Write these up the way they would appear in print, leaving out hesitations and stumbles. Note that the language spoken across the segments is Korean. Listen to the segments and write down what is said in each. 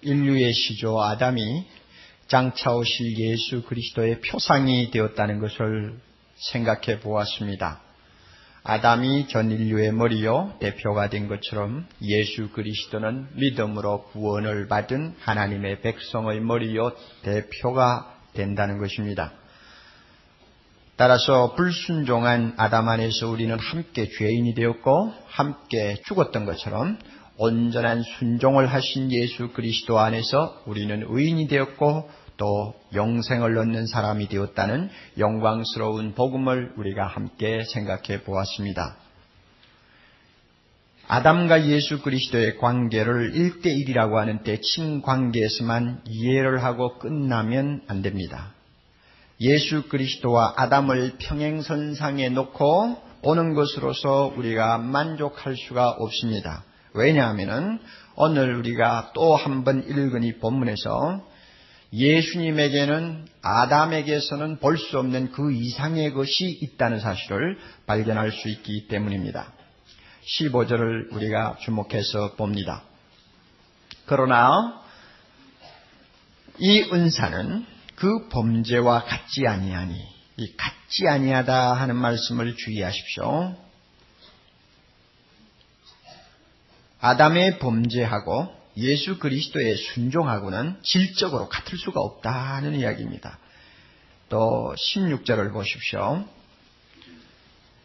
인류의 시조 아담이 장차 오실 예수 그리스도의 표상이 되었다는 것을 생각해 보았습니다. 아담이 전 인류의 머리요 대표가 된 것처럼 예수 그리스도는 믿음으로 구원을 받은 하나님의 백성의 머리요 대표가 된다는 것입니다. 따라서 불순종한 아담 안에서 우리는 함께 죄인이 되었고 함께 죽었던 것처럼 온전한 순종을 하신 예수 그리스도 안에서 우리는 의인이 되었고 또 영생을 얻는 사람이 되었다는 영광스러운 복음을 우리가 함께 생각해 보았습니다. 아담과 예수 그리스도의 관계를 1대1이라고 하는 대칭 관계에서만 이해를 하고 끝나면 안 됩니다. 예수 그리스도와 아담을 평행선상에 놓고 보는 것으로서 우리가 만족할 수가 없습니다. 왜냐하면 오늘 우리가 또 한 번 읽은 이 본문에서 예수님에게는 아담에게서는 볼 수 없는 그 이상의 것이 있다는 사실을 발견할 수 있기 때문입니다. 15절을 우리가 주목해서 봅니다. 그러나 이 은사는 그 범죄와 같지 아니하니, 이 같지 아니하다 하는 말씀을 주의하십시오. 아담의 범죄하고 예수 그리스도의 순종하고는 질적으로 같을 수가 없다는 이야기입니다. 또 16절을 보십시오.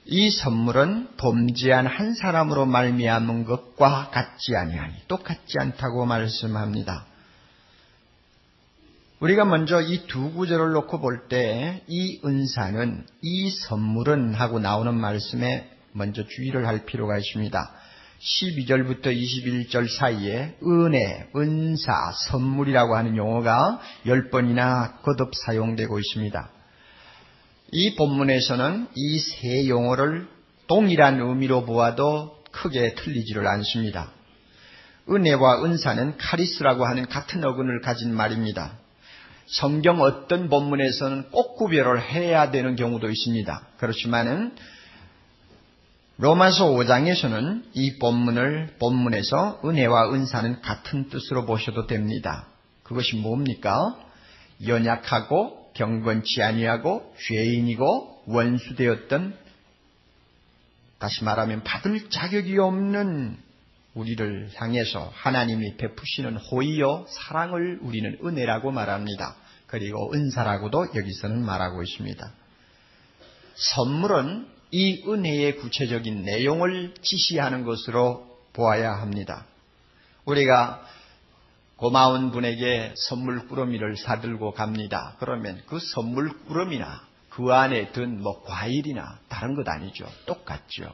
이 선물은 범죄한 한 사람으로 말미암은 것과 같지 아니하니, 똑같지 않다고 말씀합니다. 우리가 먼저 이 두 구절을 놓고 볼 때 이 은사는, 이 선물은 하고 나오는 말씀에 먼저 주의를 할 필요가 있습니다. 12절부터 21절 사이에 은혜, 은사, 선물이라고 하는 용어가 10번이나 거듭 사용되고 있습니다. 이 본문에서는 이 세 용어를 동일한 의미로 보아도 크게 틀리지를 않습니다. 은혜와 은사는 카리스라고 하는 같은 어근을 가진 말입니다. 성경 어떤 본문에서는 꼭 구별을 해야 되는 경우도 있습니다. 그렇지만은 로마서 5장에서는 이 본문에서 은혜와 은사는 같은 뜻으로 보셔도 됩니다. 그것이 뭡니까? 연약하고 경건치 아니하고 죄인이고 원수되었던, 다시 말하면 받을 자격이 없는 우리를 향해서 하나님이 베푸시는 호의요 사랑을 우리는 은혜라고 말합니다. 그리고 은사라고도 여기서는 말하고 있습니다. 선물은 이 은혜의 구체적인 내용을 지시하는 것으로 보아야 합니다. 우리가 고마운 분에게 선물 꾸러미를 사들고 갑니다. 그러면 그 선물 꾸러미나 그 안에 든 과일이나 다른 것 아니죠. 똑같죠.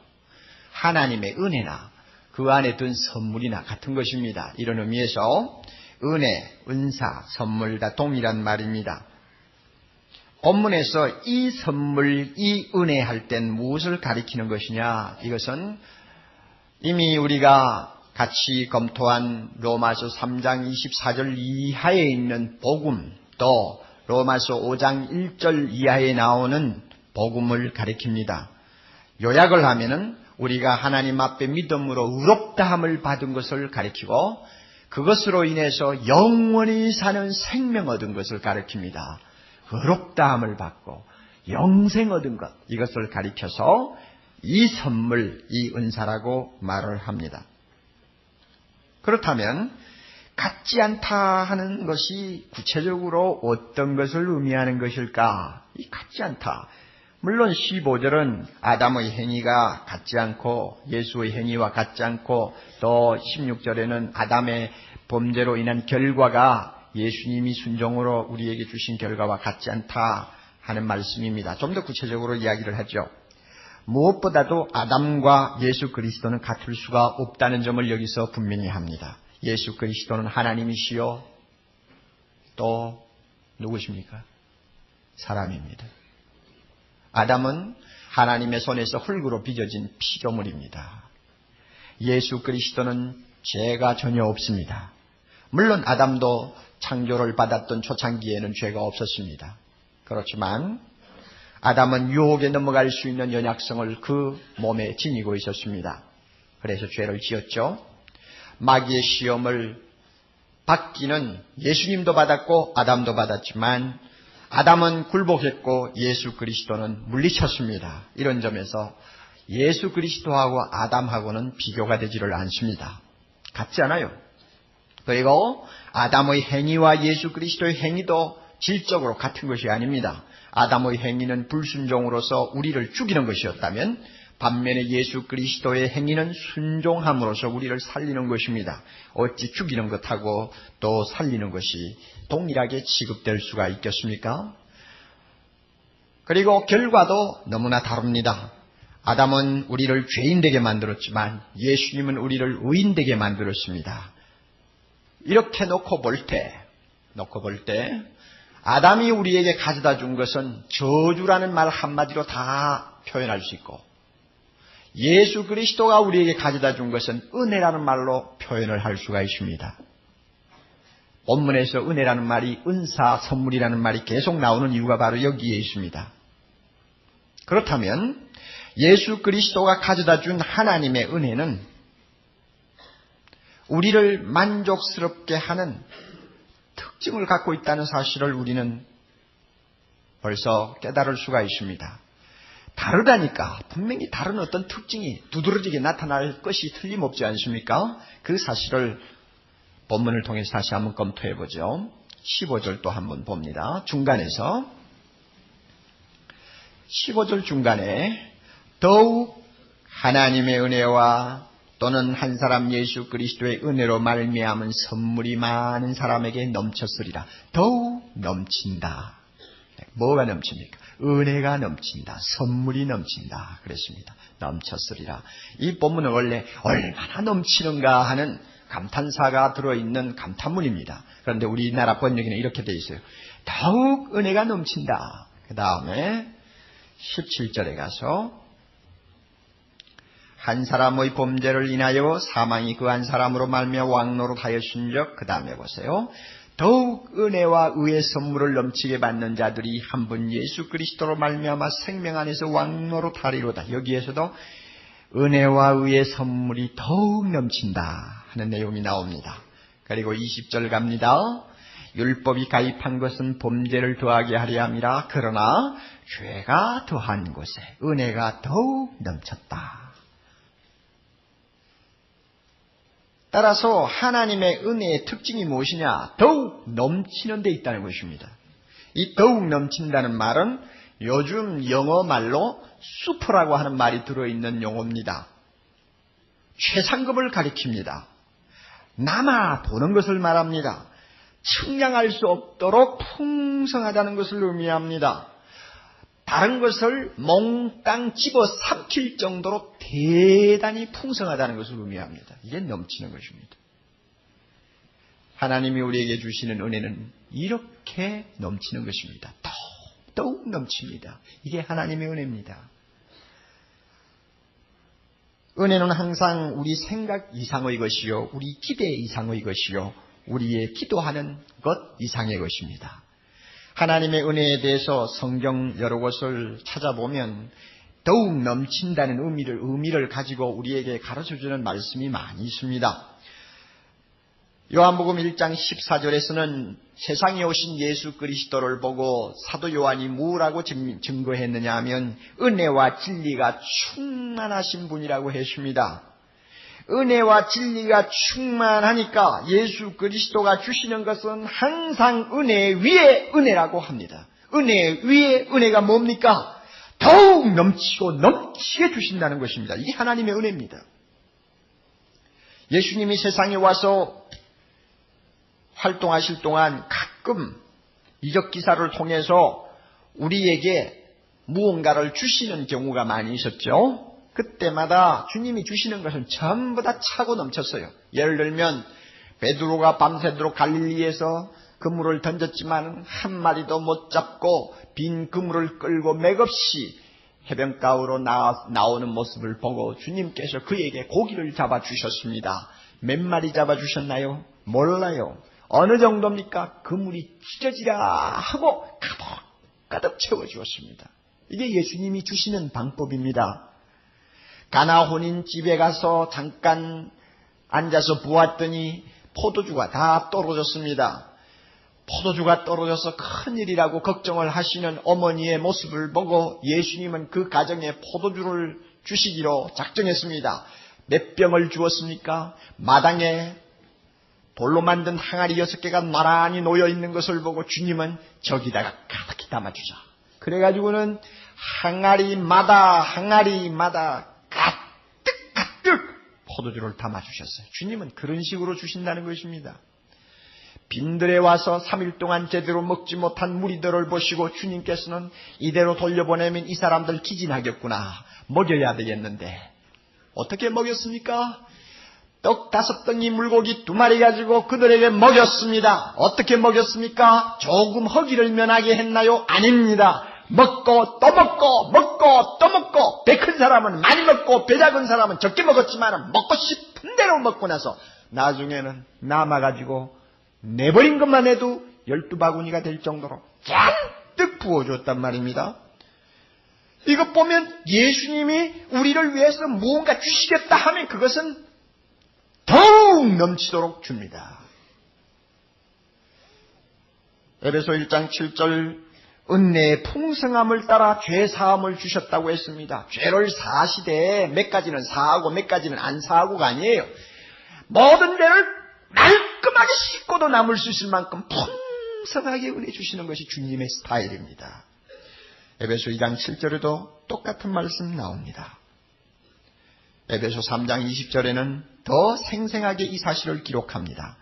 하나님의 은혜나 그 안에 든 선물이나 같은 것입니다. 이런 의미에서 은혜, 은사, 선물 다 동일한 말입니다. 본문에서 이 선물, 이 은혜 할 땐 무엇을 가리키는 것이냐? 이것은 이미 우리가 같이 검토한 로마서 3장 24절 이하에 있는 복음, 또 로마서 5장 1절 이하에 나오는 복음을 가리킵니다. 요약을 하면은 우리가 하나님 앞에 믿음으로 의롭다함을 받은 것을 가리키고 그것으로 인해서 영원히 사는 생명 얻은 것을 가리킵니다. 의롭다함을 받고 영생 얻은 것, 이것을 가리켜서 이 선물, 이 은사라고 말을 합니다. 그렇다면 같지 않다 하는 것이 구체적으로 어떤 것을 의미하는 것일까? 이 같지 않다. 물론 15절은 아담의 행위가 같지 않고 예수의 행위와 같지 않고 또 16절에는 아담의 범죄로 인한 결과가 예수님이 순종으로 우리에게 주신 결과와 같지 않다 하는 말씀입니다. 좀 더 구체적으로 이야기를 하죠. 무엇보다도 아담과 예수 그리스도는 같을 수가 없다는 점을 여기서 분명히 합니다. 예수 그리스도는 하나님이시요 또 누구십니까? 사람입니다. 아담은 하나님의 손에서 흙으로 빚어진 피조물입니다. 예수 그리스도는 죄가 전혀 없습니다. 물론 아담도 창조를 받았던 초창기에는 죄가 없었습니다. 그렇지만 아담은 유혹에 넘어갈 수 있는 연약성을 그 몸에 지니고 있었습니다. 그래서 죄를 지었죠. 마귀의 시험을 받기는 예수님도 받았고 아담도 받았지만 아담은 굴복했고 예수 그리스도는 물리쳤습니다. 이런 점에서 예수 그리스도하고 아담하고는 비교가 되지를 않습니다. 같지 않아요. 그리고 아담의 행위와 예수 그리스도의 행위도 질적으로 같은 것이 아닙니다. 아담의 행위는 불순종으로서 우리를 죽이는 것이었다면 반면에 예수 그리스도의 행위는 순종함으로써 우리를 살리는 것입니다. 어찌 죽이는 것하고 또 살리는 것이 동일하게 취급될 수가 있겠습니까? 그리고 결과도 너무나 다릅니다. 아담은 우리를 죄인되게 만들었지만 예수님은 우리를 의인되게 만들었습니다. 이렇게 놓고 볼 때 아담이 우리에게 가져다 준 것은 저주라는 말 한마디로 다 표현할 수 있고 예수 그리스도가 우리에게 가져다 준 것은 은혜라는 말로 표현을 할 수가 있습니다. 본문에서 은혜라는 말이 은사, 선물이라는 말이 계속 나오는 이유가 바로 여기에 있습니다. 그렇다면 예수 그리스도가 가져다 준 하나님의 은혜는 우리를 만족스럽게 하는 특징을 갖고 있다는 사실을 우리는 벌써 깨달을 수가 있습니다. 다르다니까 분명히 다른 어떤 특징이 두드러지게 나타날 것이 틀림없지 않습니까? 그 사실을 본문을 통해서 다시 한번 검토해 보죠. 15절 또 한번 봅니다. 중간에서 15절 중간에 더욱 하나님의 은혜와 또는 한 사람 예수 그리스도의 은혜로 말미암은 선물이 많은 사람에게 넘쳤으리라. 더욱 넘친다. 뭐가 넘칩니까? 은혜가 넘친다. 선물이 넘친다. 그랬습니다. 넘쳤으리라. 이 본문은 원래 얼마나 넘치는가 하는 감탄사가 들어있는 감탄문입니다. 그런데 우리나라 번역에는 이렇게 되어 있어요. 더욱 은혜가 넘친다. 그 다음에 17절에 가서 한 사람의 범죄를 인하여 사망이 그 한 사람으로 말미암아 왕노릇하였은즉 그 다음에 보세요. 더욱 은혜와 의의 선물을 넘치게 받는 자들이 한 분 예수 그리스도로 말미암아 생명 안에서 왕노릇하리로다. 여기에서도 은혜와 의의 선물이 더욱 넘친다 하는 내용이 나옵니다. 그리고 20절 갑니다. 율법이 가입한 것은 범죄를 더하게 하려 함이라. 그러나 죄가 더한 곳에 은혜가 더욱 넘쳤다. 따라서 하나님의 은혜의 특징이 무엇이냐? 더욱 넘치는 데 있다는 것입니다. 이 더욱 넘친다는 말은 요즘 영어 말로 슈퍼라고 하는 말이 들어있는 용어입니다. 최상급을 가리킵니다. 남아 도는 것을 말합니다. 측량할 수 없도록 풍성하다는 것을 의미합니다. 다른 것을 몽땅 집어삼킬 정도로 대단히 풍성하다는 것을 의미합니다. 이게 넘치는 것입니다. 하나님이 우리에게 주시는 은혜는 이렇게 넘치는 것입니다. 더욱 넘칩니다. 이게 하나님의 은혜입니다. 은혜는 항상 우리 생각 이상의 것이요, 우리 기대 이상의 것이요, 우리의 기도하는 것 이상의 것입니다. 하나님의 은혜에 대해서 성경 여러 곳을 찾아보면 더욱 넘친다는 의미를 가지고 우리에게 가르쳐주는 말씀이 많이 있습니다. 요한복음 1장 14절에서는 세상에 오신 예수 그리스도를 보고 사도 요한이 뭐라고 증거했느냐 하면 은혜와 진리가 충만하신 분이라고 했습니다. 은혜와 진리가 충만하니까 예수 그리스도가 주시는 것은 항상 은혜 위에 은혜라고 합니다. 은혜 위에 은혜가 뭡니까? 더욱 넘치고 넘치게 주신다는 것입니다. 이게 하나님의 은혜입니다. 예수님이 세상에 와서 활동하실 동안 가끔 이적 기사를 통해서 우리에게 무언가를 주시는 경우가 많이 있었죠. 그때마다 주님이 주시는 것은 전부 다 차고 넘쳤어요. 예를 들면 베드로가 밤새도록 갈릴리에서 그물을 던졌지만 한 마리도 못 잡고 빈 그물을 끌고 맥없이 해변가로 나오는 모습을 보고 주님께서 그에게 고기를 잡아주셨습니다. 몇 마리 잡아주셨나요? 몰라요. 어느 정도입니까? 그물이 찢어지라 하고 가득 채워주었습니다. 이게 예수님이 주시는 방법입니다. 가나 혼인 집에 가서 잠깐 앉아서 보았더니 포도주가 다 떨어졌습니다. 포도주가 떨어져서 큰일이라고 걱정을 하시는 어머니의 모습을 보고 예수님은 그 가정에 포도주를 주시기로 작정했습니다. 몇 병을 주었습니까? 마당에 돌로 만든 항아리 6개가 나란히 놓여있는 것을 보고 주님은 저기다가 가득히 담아주자. 그래가지고는 항아리마다 가득 포도주를 담아주셨어요. 주님은 그런 식으로 주신다는 것입니다. 빈들에 와서 3일 동안 제대로 먹지 못한 무리들을 보시고 주님께서는 이대로 돌려보내면 이 사람들 기진하겠구나. 먹여야 되겠는데 어떻게 먹였습니까? 떡 5덩이 물고기 2마리 가지고 그들에게 먹였습니다. 어떻게 먹였습니까? 조금 허기를 면하게 했나요? 아닙니다. 먹고 또 먹고 먹고 또 먹고, 배 큰 사람은 많이 먹고 배 작은 사람은 적게 먹었지만 먹고 싶은 대로 먹고 나서 나중에는 남아가지고 내버린 것만 해도 12바구니가 될 정도로 잔뜩 부어줬단 말입니다. 이것 보면 예수님이 우리를 위해서 무언가 주시겠다 하면 그것은 더욱 넘치도록 줍니다. 에베소 1장 7절 은혜의 풍성함을 따라 죄사함을 주셨다고 했습니다. 죄를 사시되 몇 가지는 사하고 몇 가지는 안 사하고가 아니에요. 모든 죄를 말끔하게 씻고도 남을 수 있을 만큼 풍성하게 은혜 주시는 것이 주님의 스타일입니다. 에베소 2장 7절에도 똑같은 말씀 나옵니다. 에베소 3장 20절에는 더 생생하게 이 사실을 기록합니다.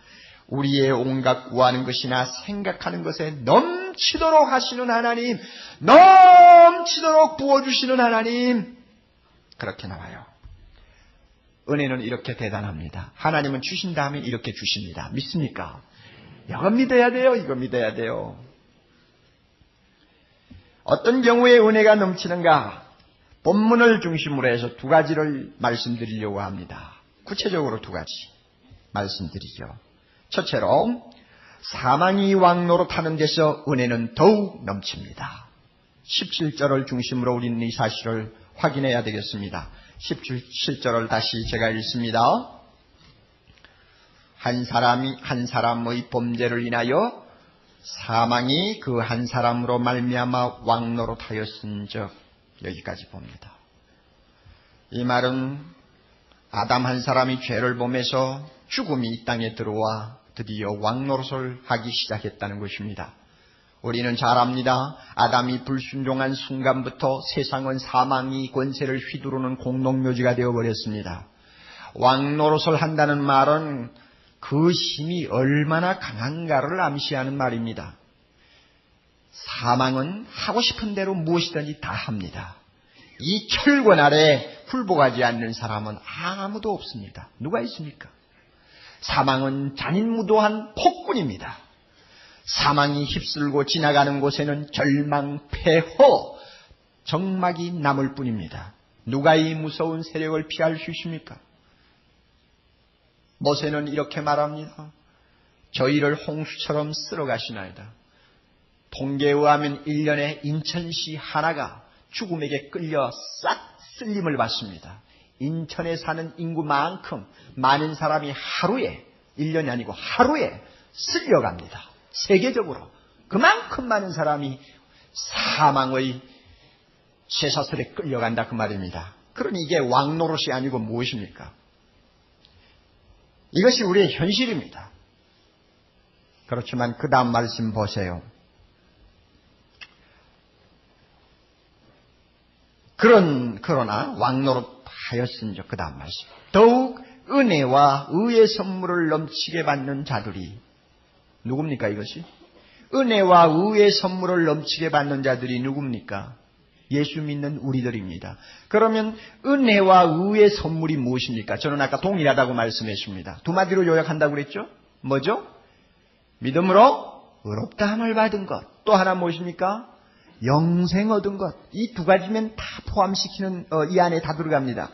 우리의 온갖 구하는 것이나 생각하는 것에 넘치도록 하시는 하나님, 넘치도록 부어주시는 하나님, 그렇게 나와요. 은혜는 이렇게 대단합니다. 하나님은 주신다 하면 이렇게 주십니다. 믿습니까? 이거 믿어야 돼요. 이거 믿어야 돼요. 어떤 경우에 은혜가 넘치는가? 본문을 중심으로 해서 2가지를 말씀드리려고 합니다. 구체적으로 2가지 말씀드리죠. 첫째로 사망이 왕노릇하는 데서 은혜는 더욱 넘칩니다. 17절을 중심으로 우리는 이 사실을 확인해야 되겠습니다. 17절을 다시 제가 읽습니다. 한 사람의 범죄를 인하여 사망이 그 한 사람으로 말미암아 왕노릇하였은즉, 여기까지 봅니다. 이 말은 아담 한 사람이 죄를 범해서 죽음이 이 땅에 들어와 드디어 왕노릇을 하기 시작했다는 것입니다. 우리는 잘 압니다. 아담이 불순종한 순간부터 세상은 사망이 권세를 휘두르는 공동묘지가 되어버렸습니다. 왕노릇을 한다는 말은 그 힘이 얼마나 강한가를 암시하는 말입니다. 사망은 하고 싶은 대로 무엇이든지 다 합니다. 이 철권 아래 굴복하지 않는 사람은 아무도 없습니다. 누가 있습니까? 사망은 잔인무도한 폭군입니다. 사망이 휩쓸고 지나가는 곳에는 절망, 폐허, 정막이 남을 뿐입니다. 누가 이 무서운 세력을 피할 수 있습니까? 모세는 이렇게 말합니다. 저희를 홍수처럼 쓸어가시나이다. 통계에 의하면 1년에 인천시 하나가 죽음에게 끌려 싹 쓸림을 받습니다. 인천에 사는 인구만큼 많은 사람이 하루에, 1년이 아니고 하루에 쓸려갑니다. 세계적으로 그만큼 많은 사람이 사망의 쇠사슬에 끌려간다 그 말입니다. 그러니 이게 왕노릇이 아니고 무엇입니까? 이것이 우리의 현실입니다. 그렇지만 그 다음 말씀 보세요. 그러나 왕노릇 하였은즉, 그 다음 말씀. 더욱 은혜와 의의 선물을 넘치게 받는 자들이, 누굽니까 이것이? 은혜와 의의 선물을 넘치게 받는 자들이 누굽니까? 예수 믿는 우리들입니다. 그러면 은혜와 의의 선물이 무엇입니까? 저는 아까 동일하다고 말씀했습니다. 2마디로 요약한다고 그랬죠? 뭐죠? 믿음으로 의롭다함을 받은 것. 또 하나 무엇입니까? 영생 얻은 것. 이 2가지면 다 포함시키는 이 안에 다 들어갑니다.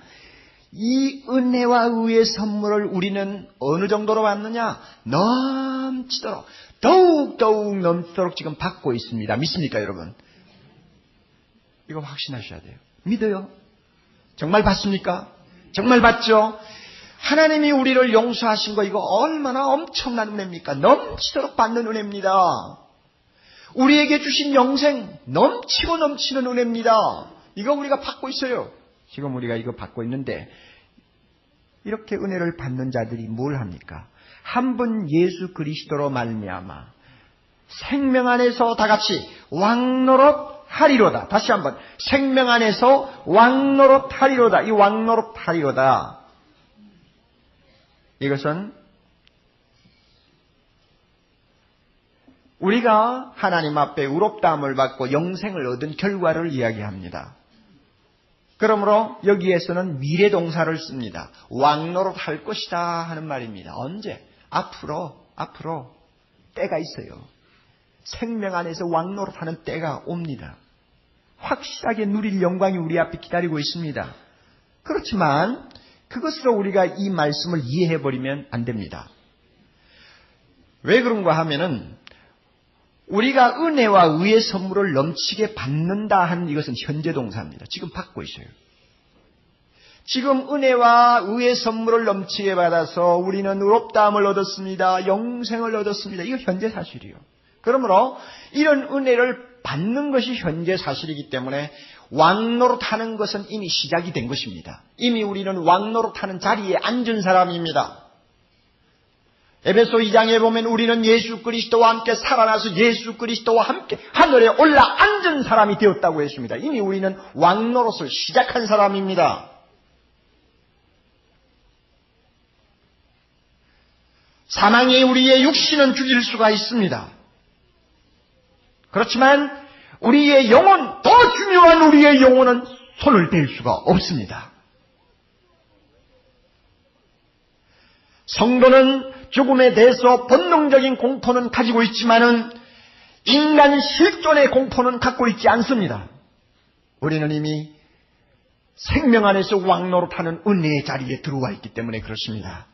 이 은혜와 의의 선물을 우리는 어느 정도로 받느냐? 넘치도록, 더욱 넘치도록 지금 받고 있습니다. 믿습니까 여러분? 이거 확신하셔야 돼요. 믿어요? 정말 받습니까? 정말 받죠? 하나님이 우리를 용서하신 거 이거 얼마나 엄청난 은혜입니까? 넘치도록 받는 은혜입니다. 우리에게 주신 영생 넘치고 넘치는 은혜입니다. 이거 우리가 받고 있어요. 지금 우리가 이거 받고 있는데 이렇게 은혜를 받는 자들이 뭘 합니까? 한 분 예수 그리스도로 말미암아 생명 안에서 다 같이 왕노릇하리로다. 다시 한번 생명 안에서 왕노릇하리로다. 이 왕노릇하리로다. 이것은 우리가 하나님 앞에 의롭다함을 받고 영생을 얻은 결과를 이야기합니다. 그러므로 여기에서는 미래동사를 씁니다. 왕노릇할 것이다 하는 말입니다. 언제? 앞으로 때가 있어요. 생명 안에서 왕노릇하는 때가 옵니다. 확실하게 누릴 영광이 우리 앞에 기다리고 있습니다. 그렇지만 그것으로 우리가 이 말씀을 이해해버리면 안 됩니다. 왜 그런가 하면은 우리가 은혜와 의의 선물을 넘치게 받는다 하는 이것은 현재 동사입니다. 지금 받고 있어요. 지금 은혜와 의의 선물을 넘치게 받아서 우리는 의롭다함을 얻었습니다. 영생을 얻었습니다. 이거 현재 사실이에요. 그러므로 이런 은혜를 받는 것이 현재 사실이기 때문에 왕노릇하는 것은 이미 시작이 된 것입니다. 이미 우리는 왕노릇하는 자리에 앉은 사람입니다. 에베소 2장에 보면 우리는 예수 그리스도와 함께 살아나서 예수 그리스도와 함께 하늘에 올라 앉은 사람이 되었다고 했습니다. 이미 우리는 왕노릇을 시작한 사람입니다. 사망이 우리의 육신은 죽일 수가 있습니다. 그렇지만 우리의 영혼, 더 중요한 우리의 영혼은 손을 댈 수가 없습니다. 성도는 죽음에 대해서 본능적인 공포는 가지고 있지만은 인간 실존의 공포는 갖고 있지 않습니다. 우리는 이미 생명 안에서 왕노릇하는 은혜의 자리에 들어와 있기 때문에 그렇습니다.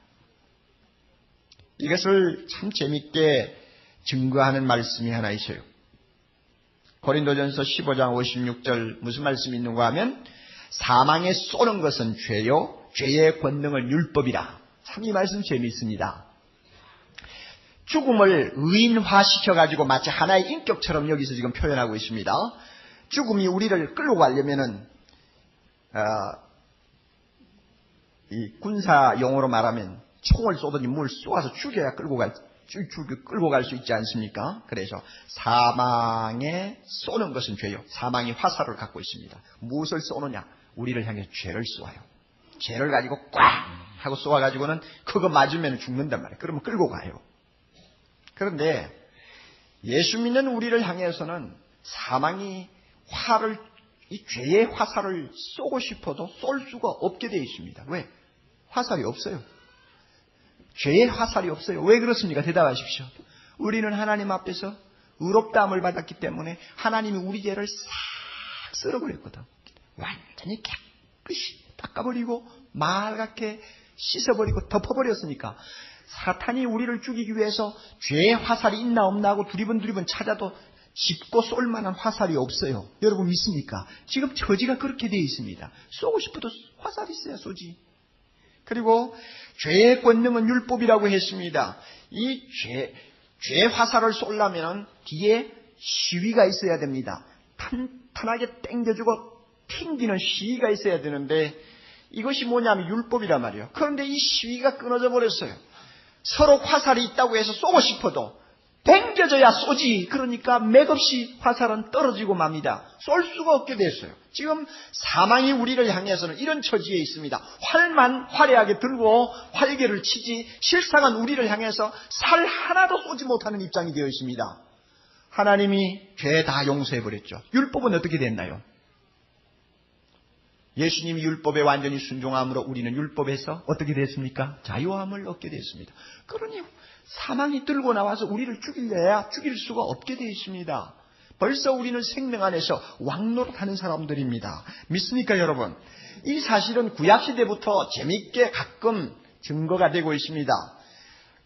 이것을 참 재밌게 증거하는 말씀이 하나 있어요. 고린도전서 15장 56절 무슨 말씀이 있는가 하면 사망에 쏘는 것은 죄요 죄의 권능을 율법이라. 참 이 말씀 재미있습니다. 죽음을 의인화시켜가지고 마치 하나의 인격처럼 여기서 지금 표현하고 있습니다. 죽음이 우리를 끌고 가려면은 이 군사 용어로 말하면 총을 쏘더니 뭘 쏘아서 죽여야 끌고 갈 수 있지 않습니까? 그래서 사망에 쏘는 것은 죄요. 사망이 화살을 갖고 있습니다. 무엇을 쏘느냐? 우리를 향해 죄를 쏘아요. 죄를 가지고 꽉 하고 쏘아가지고는 그거 맞으면 죽는단 말이에요. 그러면 끌고 가요. 그런데 예수 믿는 우리를 향해서는 사망이 이 죄의 화살을 쏘고 싶어도 쏠 수가 없게 되어 있습니다. 왜? 화살이 없어요. 죄의 화살이 없어요. 왜 그렇습니까? 대답하십시오. 우리는 하나님 앞에서 의롭다함을 받았기 때문에 하나님이 우리 죄를 싹 쓸어버렸거든. 완전히 깨끗이 닦아버리고 맑게 씻어버리고 덮어버렸으니까 사탄이 우리를 죽이기 위해서 죄의 화살이 있나 없나 하고 두리번 찾아도 짚고 쏠 만한 화살이 없어요. 여러분 믿습니까? 지금 처지가 그렇게 되어 있습니다. 쏘고 싶어도 화살이 있어야 쏘지. 그리고 죄의 권능은 율법이라고 했습니다. 이 죄의 화살을 쏘려면 뒤에 시위가 있어야 됩니다. 탄탄하게 땡겨주고 튕기는 시위가 있어야 되는데 이것이 뭐냐면 율법이란 말이에요. 그런데 이 시위가 끊어져 버렸어요. 서로 화살이 있다고 해서 쏘고 싶어도 땡겨져야 쏘지. 그러니까 맥없이 화살은 떨어지고 맙니다. 쏠 수가 없게 됐어요. 지금 사망이 우리를 향해서는 이런 처지에 있습니다. 활만 화려하게 들고 활개를 치지 실상은 우리를 향해서 살 하나도 쏘지 못하는 입장이 되어 있습니다. 하나님이 죄 다 용서해버렸죠. 율법은 어떻게 됐나요? 예수님이 율법에 완전히 순종함으로 우리는 율법에서 어떻게 됐습니까? 자유함을 얻게 됐습니다. 그러니 사망이 들고 나와서 우리를 죽이려야 죽일 수가 없게 되어 있습니다. 벌써 우리는 생명 안에서 왕노릇하는 사람들입니다. 믿습니까 여러분? 이 사실은 구약시대부터 재미있게 가끔 증거가 되고 있습니다.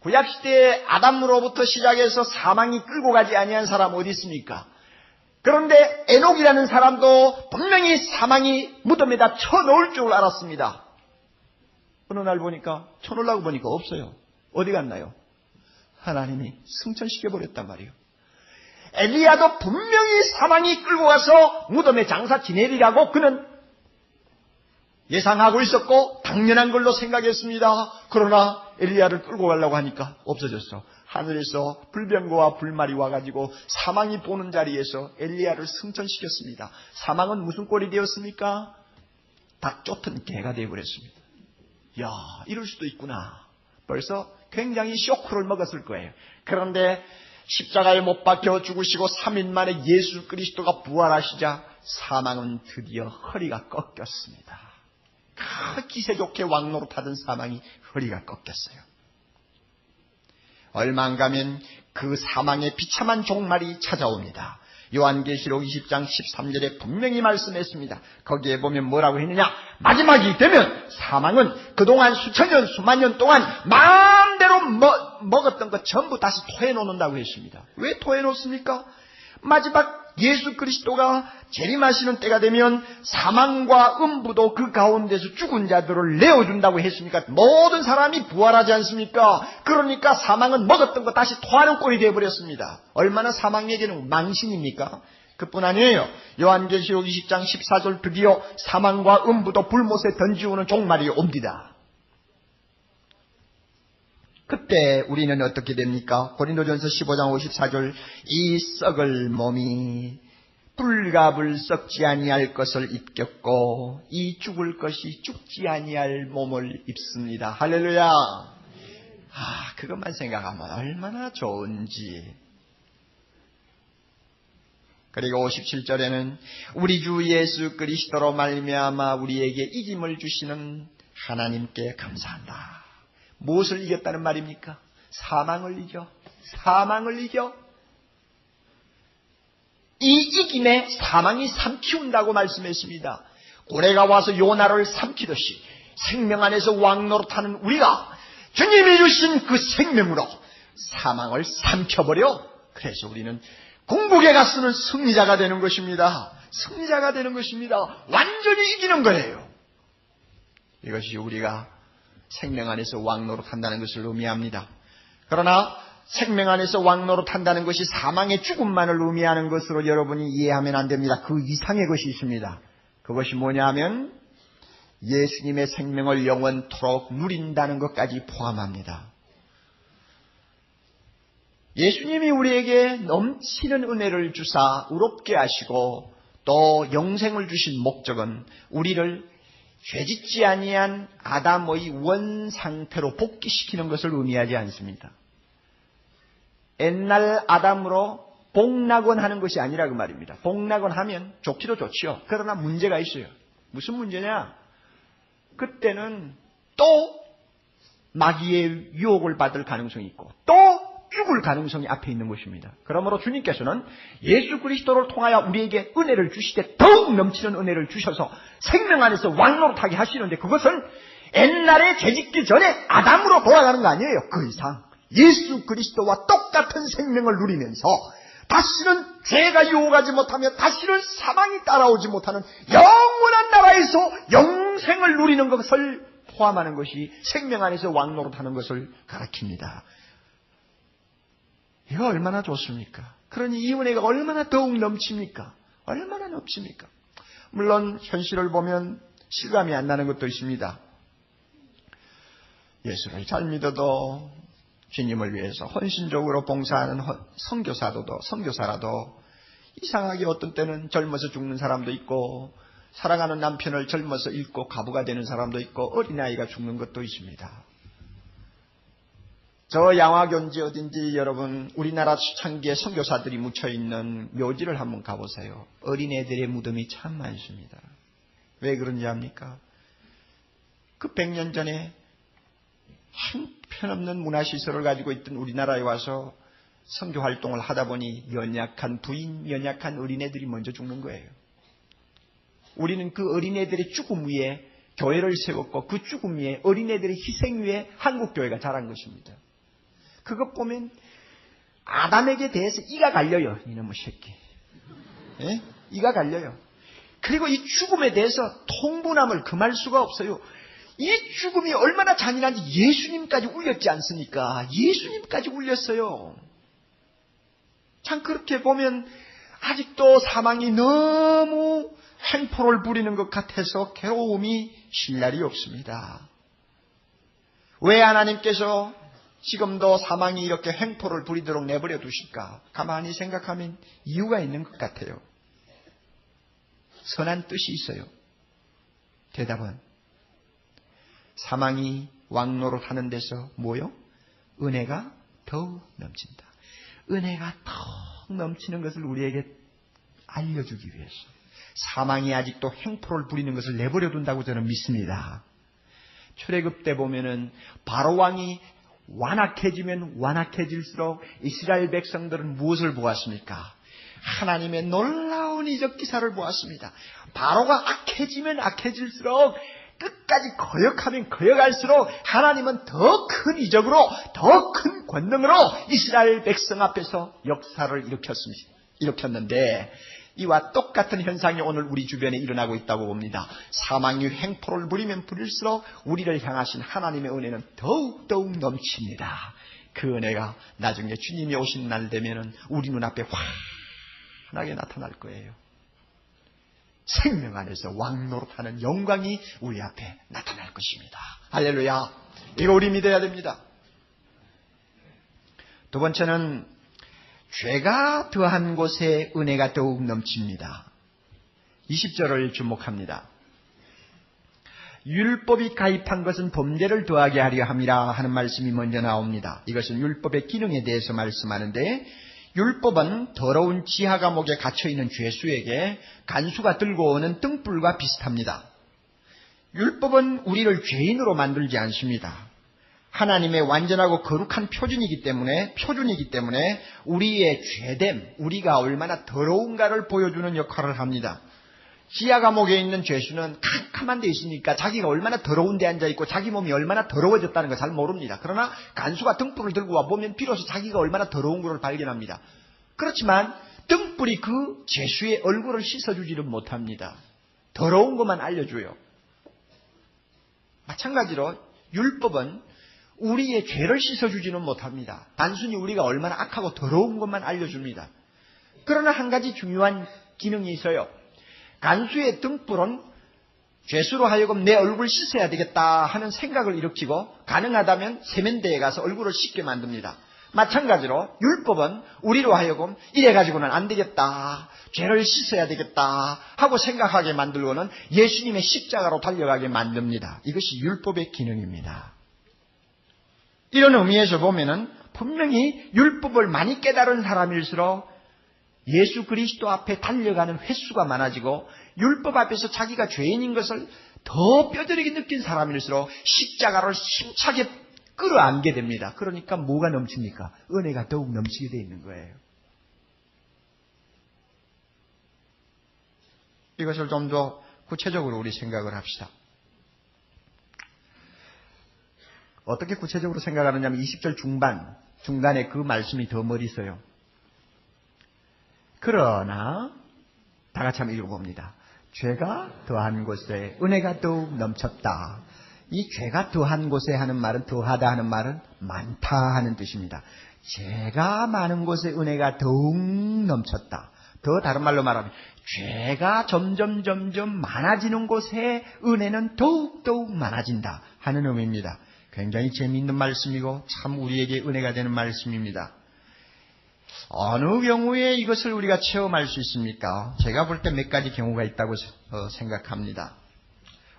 구약시대에 아담으로부터 시작해서 사망이 끌고 가지 아니한 사람 어디 있습니까? 그런데 에녹이라는 사람도 분명히 사망이 무덤에다 쳐넣을 줄 알았습니다. 어느 날 보니까 쳐놓으려고 보니까 없어요. 어디 갔나요? 하나님이 승천시켜버렸단 말이에요. 엘리야도 분명히 사망이 끌고 가서 무덤에 장사 지내리라고 그는 예상하고 있었고 당연한 걸로 생각했습니다. 그러나 엘리야를 끌고 가려고 하니까 없어졌어. 하늘에서 불병거와 불말이 와가지고 사망이 보는 자리에서 엘리야를 승천시켰습니다. 사망은 무슨 꼴이 되었습니까? 닭 쫓은 개가 되어버렸습니다. 야, 이럴 수도 있구나. 벌써 굉장히 쇼크를 먹었을 거예요. 그런데 십자가에 못 박혀 죽으시고 3일 만에 예수 그리스도가 부활하시자 사망은 드디어 허리가 꺾였습니다. 그 기세 좋게 왕노릇하던 사망이 허리가 꺾였어요. 얼마 안 가면 그 사망의 비참한 종말이 찾아옵니다. 요한계시록 20장 13절에 분명히 말씀했습니다. 거기에 보면 뭐라고 했느냐? 마지막이 되면 사망은 그동안 수천 년, 수만 년 동안 마음대로 먹었던 것 전부 다시 토해놓는다고 했습니다. 왜 토해놓습니까? 마지막 예수 그리스도가 재림하시는 때가 되면 사망과 음부도 그 가운데서 죽은 자들을 내어준다고 했으니까 모든 사람이 부활하지 않습니까? 그러니까 사망은 먹었던 거 다시 토하는 꼴이 되어버렸습니다. 얼마나 사망에게는 망신입니까? 그뿐 아니에요. 요한계시록 20장 14절 드디어 사망과 음부도 불못에 던지우는 종말이 옵니다. 그때 우리는 어떻게 됩니까? 고린도전서 15장 54절 이 썩을 몸이 불갑을 썩지 아니할 것을 입겼고 이 죽을 것이 죽지 아니할 몸을 입습니다. 할렐루야. 그것만 생각하면 얼마나 좋은지. 그리고 57절에는 우리 주 예수 그리스도로 말미암아 우리에게 이김을 주시는 하나님께 감사한다. 무엇을 이겼다는 말입니까? 사망을 이겨. 사망을 이겨. 이 이김에 사망이 삼키운다고 말씀했습니다. 고래가 와서 요나를 삼키듯이 생명 안에서 왕노릇하는 우리가 주님이 주신 그 생명으로 사망을 삼켜버려. 그래서 우리는 궁극에 가서는 승리자가 되는 것입니다. 승리자가 되는 것입니다. 완전히 이기는 거예요. 이것이 우리가 생명 안에서 왕노릇한다는 것을 의미합니다. 그러나 생명 안에서 왕노릇한다는 것이 사망의 죽음만을 의미하는 것으로 여러분이 이해하면 안 됩니다. 그 이상의 것이 있습니다. 그것이 뭐냐 하면 예수님의 생명을 영원토록 누린다는 것까지 포함합니다. 예수님이 우리에게 넘치는 은혜를 주사 의롭게 하시고 또 영생을 주신 목적은 우리를 죄짓지 아니한 아담의 원상태로 복귀시키는 것을 의미하지 않습니다. 옛날 아담으로 복락원 하는 것이 아니라 그 말입니다. 복락원 하면 좋기도 좋지요. 그러나 문제가 있어요. 무슨 문제냐? 그때는 또 마귀의 유혹을 받을 가능성이 있고 또 죽을 가능성이 앞에 있는 것입니다. 그러므로 주님께서는 예수 그리스도를 통하여 우리에게 은혜를 주시되 더욱 넘치는 은혜를 주셔서 생명 안에서 왕노릇하게 하시는데 그것은 옛날에 죄짓기 전에 아담으로 돌아가는 거 아니에요. 그 이상 예수 그리스도와 똑같은 생명을 누리면서 다시는 죄가 유혹하지 못하며 다시는 사망이 따라오지 못하는 영원한 나라에서 영생을 누리는 것을 포함하는 것이 생명 안에서 왕노릇하는 것을 가리킵니다. 이거 얼마나 좋습니까? 그러니 이 은혜가 얼마나 더욱 넘칩니까? 얼마나 넘칩니까? 물론 현실을 보면 실감이 안 나는 것도 있습니다. 예수를 잘 믿어도 주님을 위해서 헌신적으로 봉사하는 선교사라도 이상하게 어떤 때는 젊어서 죽는 사람도 있고 사랑하는 남편을 젊어서 잃고 가부가 되는 사람도 있고 어린아이가 죽는 것도 있습니다. 저 양화교인지 어딘지 여러분 우리나라 초창기에 선교사들이 묻혀있는 묘지를 한번 가보세요. 어린애들의 무덤이 참 많습니다. 왜 그런지 압니까? 그 100년 전에 형편없는 문화시설을 가지고 있던 우리나라에 와서 선교활동을 하다 보니 연약한 부인, 연약한 어린애들이 먼저 죽는 거예요. 우리는 그 어린애들의 죽음 위에 교회를 세웠고 그 죽음 위에 어린애들의 희생 위에 한국교회가 자란 것입니다. 그것 보면 아담에게 대해서 이가 갈려요. 이놈의 새끼. 예? 이가 갈려요. 그리고 이 죽음에 대해서 통분함을 금할 수가 없어요. 이 죽음이 얼마나 잔인한지 예수님까지 울렸지 않습니까? 예수님까지 울렸어요. 참 그렇게 보면 아직도 사망이 너무 횡포를 부리는 것 같아서 괴로움이 쉴 날이 없습니다. 왜 하나님께서 지금도 사망이 이렇게 횡포를 부리도록 내버려 두실까? 가만히 생각하면 이유가 있는 것 같아요. 선한 뜻이 있어요. 대답은 사망이 왕노릇하는 데서 뭐요? 은혜가 더욱 넘친다. 은혜가 더욱 넘치는 것을 우리에게 알려주기 위해서 사망이 아직도 횡포를 부리는 것을 내버려 둔다고 저는 믿습니다. 출애굽 때 보면은 바로 왕이 완악해지면 완악해질수록 이스라엘 백성들은 무엇을 보았습니까? 하나님의 놀라운 이적 기사를 보았습니다. 바로가 악해지면 악해질수록 끝까지 거역하면 거역할수록 하나님은 더 큰 이적으로 더 큰 권능으로 이스라엘 백성 앞에서 역사를 일으켰는데 이와 똑같은 현상이 오늘 우리 주변에 일어나고 있다고 봅니다. 사망이 횡포를 부리면 부릴수록 우리를 향하신 하나님의 은혜는 더욱 넘칩니다. 그 은혜가 나중에 주님이 오신 날 되면은 우리 눈앞에 환하게 나타날 거예요. 생명 안에서 왕노릇하는 영광이 우리 앞에 나타날 것입니다. 할렐루야. 이거 우리 믿어야 됩니다. 두 번째는 죄가 더한 곳에 은혜가 더욱 넘칩니다. 20절을 주목합니다. 율법이 가입한 것은 범죄를 더하게 하려 함이라 하는 말씀이 먼저 나옵니다. 이것은 율법의 기능에 대해서 말씀하는데 율법은 더러운 지하 감옥에 갇혀있는 죄수에게 간수가 들고 오는 등불과 비슷합니다. 율법은 우리를 죄인으로 만들지 않습니다. 하나님의 완전하고 거룩한 표준이기 때문에 우리의 죄됨, 우리가 얼마나 더러운가를 보여주는 역할을 합니다. 지하 감옥에 있는 죄수는 캄캄한 데 있으니까 자기가 얼마나 더러운 데 앉아있고 자기 몸이 얼마나 더러워졌다는 걸 잘 모릅니다. 그러나 간수가 등불을 들고 와 보면 비로소 자기가 얼마나 더러운 것을 발견합니다. 그렇지만 등불이 그 죄수의 얼굴을 씻어주지를 못합니다. 더러운 것만 알려줘요. 마찬가지로 율법은 우리의 죄를 씻어주지는 못합니다. 단순히 우리가 얼마나 악하고 더러운 것만 알려줍니다. 그러나 한 가지 중요한 기능이 있어요. 간수의 등불은 죄수로 하여금 내 얼굴 씻어야 되겠다 하는 생각을 일으키고 가능하다면 세면대에 가서 얼굴을 씻게 만듭니다. 마찬가지로 율법은 우리로 하여금 이래가지고는 안 되겠다, 죄를 씻어야 되겠다 하고 생각하게 만들고는 예수님의 십자가로 달려가게 만듭니다. 이것이 율법의 기능입니다. 이런 의미에서 보면은 분명히 율법을 많이 깨달은 사람일수록 예수 그리스도 앞에 달려가는 횟수가 많아지고 율법 앞에서 자기가 죄인인 것을 더 뼈저리게 느낀 사람일수록 십자가를 힘차게 끌어안게 됩니다. 그러니까 뭐가 넘칩니까? 은혜가 더욱 넘치게 되어 있는 거예요. 이것을 좀 더 구체적으로 우리 생각을 합시다. 어떻게 구체적으로 생각하느냐면 20절 중간에 그 말씀이 더 멀리 있어요. 그러나 다 같이 한번 읽어봅니다. 죄가 더한 곳에 은혜가 더욱 넘쳤다. 이 죄가 더한 곳에 하는 말은 더하다 하는 말은 많다 하는 뜻입니다. 죄가 많은 곳에 은혜가 더욱 넘쳤다. 더 다른 말로 말하면 죄가 점점 많아지는 곳에 은혜는 더욱 많아진다 하는 의미입니다. 굉장히 재미있는 말씀이고 참 우리에게 은혜가 되는 말씀입니다. 어느 경우에 이것을 우리가 체험할 수 있습니까? 제가 볼 때 몇 가지 경우가 있다고 생각합니다.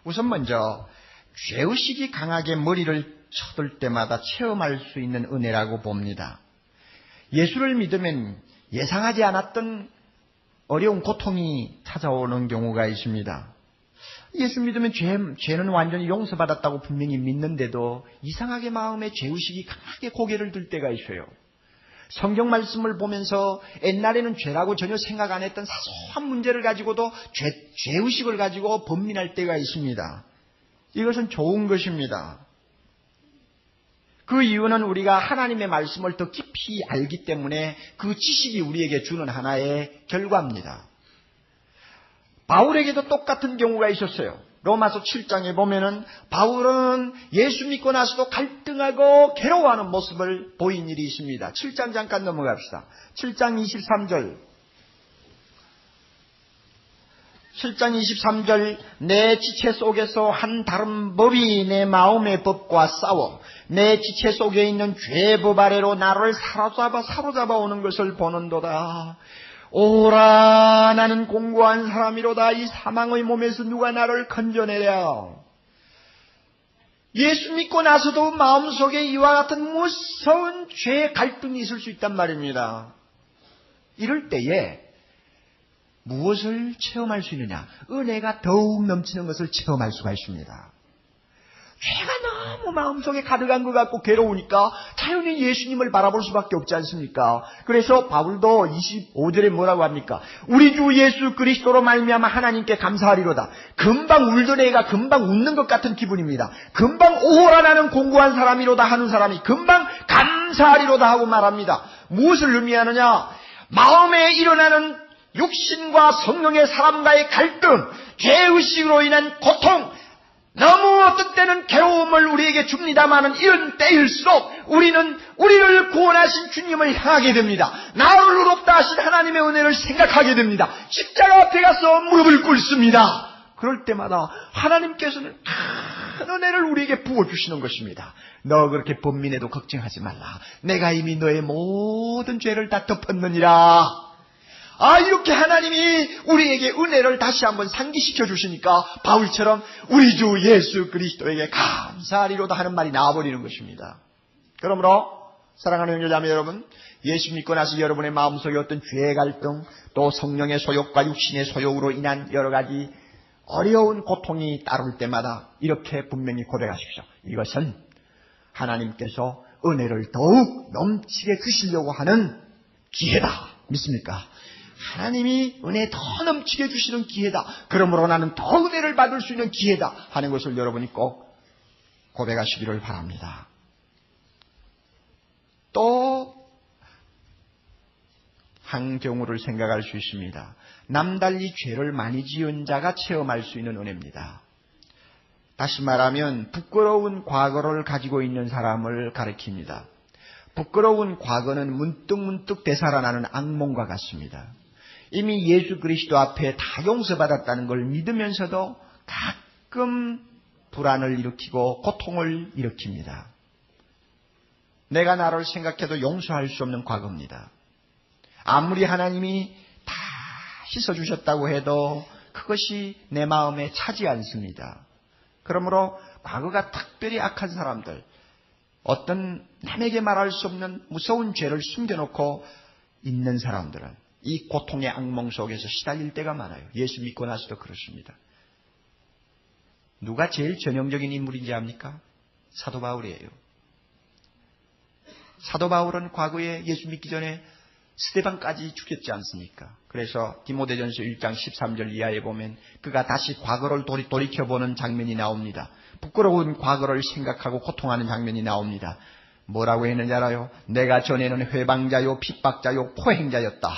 우선 먼저 죄의식이 강하게 머리를 쳐들 때마다 체험할 수 있는 은혜라고 봅니다. 예수를 믿으면 예상하지 않았던 어려운 고통이 찾아오는 경우가 있습니다. 예수 믿으면 죄는 완전히 용서받았다고 분명히 믿는데도 이상하게 마음에 죄의식이 강하게 고개를 들 때가 있어요. 성경 말씀을 보면서 옛날에는 죄라고 전혀 생각 안 했던 사소한 문제를 가지고도 죄의식을 가지고 번민할 때가 있습니다. 이것은 좋은 것입니다. 그 이유는 우리가 하나님의 말씀을 더 깊이 알기 때문에 그 지식이 우리에게 주는 하나의 결과입니다. 바울에게도 똑같은 경우가 있었어요. 로마서 7장에 보면은 바울은 예수 믿고 나서도 갈등하고 괴로워하는 모습을 보인 일이 있습니다. 7장 잠깐 넘어갑시다. 7장 23절. 7장 23절 내 지체 속에서 한 다른 법이 내 마음의 법과 싸워 내 지체 속에 있는 죄의 법 아래로 나를 사로잡아 오는 것을 보는도다. 오라 나는 공고한 사람이로다. 이 사망의 몸에서 누가 나를 건져내랴. 예수 믿고 나서도 마음속에 이와 같은 무서운 죄의 갈등이 있을 수 있단 말입니다. 이럴 때에 무엇을 체험할 수 있느냐? 은혜가 더욱 넘치는 것을 체험할 수가 있습니다. 죄가 너무 마음속에 가득한 것 같고 괴로우니까 당연히 예수님을 바라볼 수밖에 없지 않습니까? 그래서 바울도 25절에 뭐라고 합니까? 우리 주 예수 그리스도로 말미암아 하나님께 감사하리로다. 금방 울던 애가 금방 웃는 것 같은 기분입니다. 금방 오라 나는 공고한 사람이로다 하는 사람이 금방 감사하리로다 하고 말합니다. 무엇을 의미하느냐? 마음에 일어나는 육신과 성령의 사람과의 갈등, 죄의식으로 인한 고통, 너무 어떤 때는 괴로움을 우리에게 줍니다마는 이런 때일수록 우리는 우리를 구원하신 주님을 향하게 됩니다. 나를 의롭다 하신 하나님의 은혜를 생각하게 됩니다. 십자가 앞에 가서 무릎을 꿇습니다. 그럴 때마다 하나님께서는 큰 은혜를 우리에게 부어주시는 것입니다. 너 그렇게 번민해도 걱정하지 말라. 내가 이미 너의 모든 죄를 다 덮었느니라. 이렇게 하나님이 우리에게 은혜를 다시 한번 상기시켜 주시니까 바울처럼 우리 주 예수 그리스도에게 감사하리로다 하는 말이 나와버리는 것입니다. 그러므로 사랑하는 형제자매 여러분, 예수 믿고 나서 여러분의 마음속에 어떤 죄의 갈등, 또 성령의 소욕과 육신의 소욕으로 인한 여러 가지 어려운 고통이 따를 때마다 이렇게 분명히 고백하십시오. 이것은 하나님께서 은혜를 더욱 넘치게 주시려고 하는 기회다. 믿습니까? 하나님이 은혜 더 넘치게 주시는 기회다. 그러므로 나는 더 은혜를 받을 수 있는 기회다 하는 것을 여러분이 꼭 고백하시기를 바랍니다. 또 한 경우를 생각할 수 있습니다. 남달리 죄를 많이 지은 자가 체험할 수 있는 은혜입니다. 다시 말하면 부끄러운 과거를 가지고 있는 사람을 가리킵니다. 부끄러운 과거는 문득문득 되살아나는 악몽과 같습니다. 이미 예수 그리스도 앞에 다 용서받았다는 걸 믿으면서도 가끔 불안을 일으키고 고통을 일으킵니다. 내가 나를 생각해도 용서할 수 없는 과거입니다. 아무리 하나님이 다 씻어주셨다고 해도 그것이 내 마음에 차지 않습니다. 그러므로 과거가 특별히 악한 사람들, 어떤 남에게 말할 수 없는 무서운 죄를 숨겨놓고 있는 사람들은 이 고통의 악몽 속에서 시달릴 때가 많아요. 예수 믿고 나서도 그렇습니다. 누가 제일 전형적인 인물인지 압니까? 사도 바울이에요. 사도 바울은 과거에 예수 믿기 전에 스데반까지 죽였지 않습니까? 그래서 디모데전서 1장 13절 이하에 보면 그가 다시 과거를 돌이켜보는 장면이 나옵니다. 부끄러운 과거를 생각하고 고통하는 장면이 나옵니다. 뭐라고 했는지 알아요? 내가 전에는 회방자요 핍박자요 포행자였다.